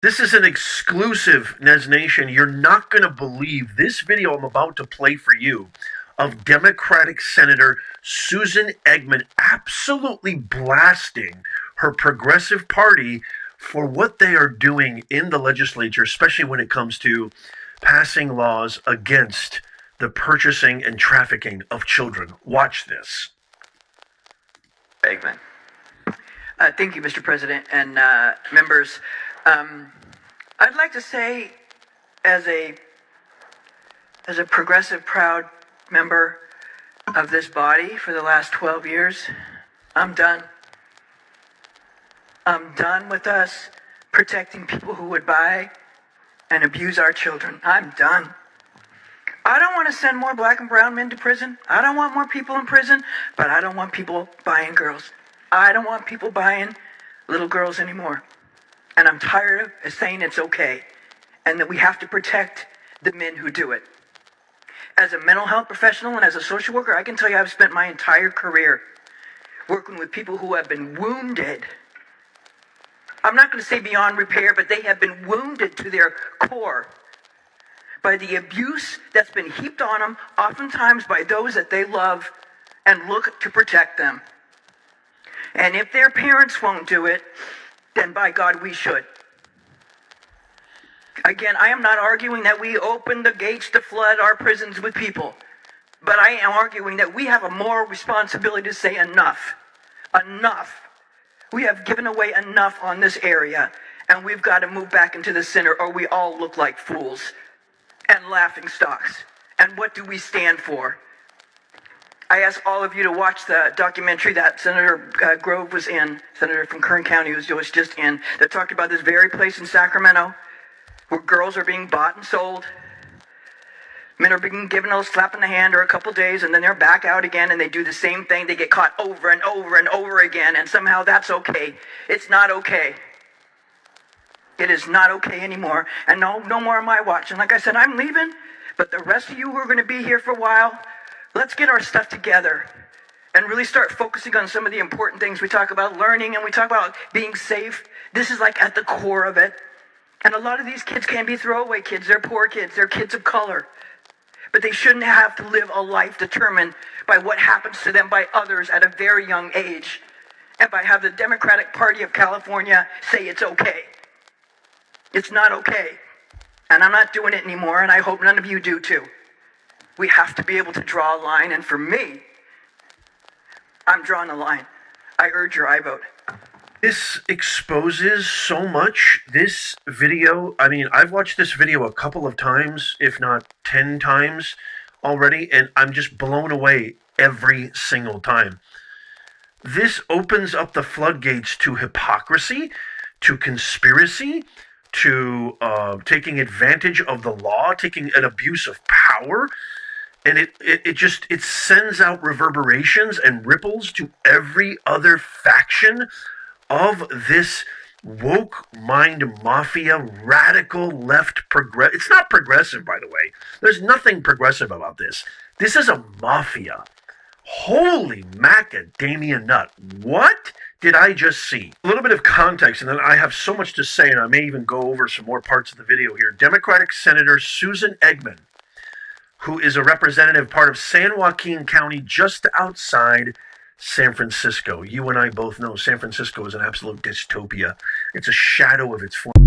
This is an exclusive, Nez Nation. You're not going to believe this video I'm about to play for you of Democratic Senator Susan Eggman absolutely blasting her progressive party for what they are doing in the legislature, especially when it comes to passing laws against the purchasing and trafficking of children. Watch this. Eggman. Thank you, Mr. President and members. I'd like to say, as a progressive, proud member of this body for the last 12 years, I'm done. I'm done with us protecting people who would buy and abuse our children. I'm done. I don't want to send more black and brown men to prison. I don't want more people in prison, but I don't want people buying girls. I don't want people buying little girls anymore. And I'm tired of saying it's okay and that we have to protect the men who do it. As a mental health professional and as a social worker, I can tell you I've spent my entire career working with people who have been wounded. I'm not going to say beyond repair, but they have been wounded to their core by the abuse that's been heaped on them, oftentimes by those that they love and look to protect them. And if their parents won't do it, then by God, we should. Again, I am not arguing that we open the gates to flood our prisons with people, but I am arguing that we have a moral responsibility to say enough. Enough. We have given away enough on this area, and we've got to move back into the center, or we all look like fools and laughing stocks. And what do we stand for? I ask all of you to watch the documentary that Senator Grove was in, Senator from Kern County was just in, that talked about this very place in Sacramento where girls are being bought and sold. Men are being given a slap in the hand or a couple days, and then they're back out again, and they do the same thing. They get caught over and over and over again, and somehow that's okay. It's not okay. It is not okay anymore, and no more am I watching. Like I said, I'm leaving, but the rest of you who are going to be here for a while, let's get our stuff together and really start focusing on some of the important things. We talk about learning and we talk about being safe. This is like at the core of it. And a lot of these kids can be throwaway kids. They're poor kids. They're kids of color. But they shouldn't have to live a life determined by what happens to them by others at a very young age. And by have the Democratic Party of California say it's okay. It's not okay. And I'm not doing it anymore, and I hope none of you do too. We have to be able to draw a line, and for me, I'm drawing a line. I urge your I vote. This exposes so much. This video, I mean, I've watched this video a couple of times, if not 10 times already, and I'm just blown away every single time. This opens up the floodgates to hypocrisy, to conspiracy, to taking advantage of the law, taking an abuse of power. And it sends out reverberations and ripples to every other faction of this woke mind mafia, radical left it's not progressive, by the way. There's nothing progressive about this. This is a mafia. Holy macadamia nut. What did I just see? A little bit of context, and then I have so much to say, and I may even go over some more parts of the video here. Democratic Senator Susan Eggman, who is a representative part of San Joaquin County, just outside San Francisco. You and I both know San Francisco is an absolute dystopia. It's a shadow of its former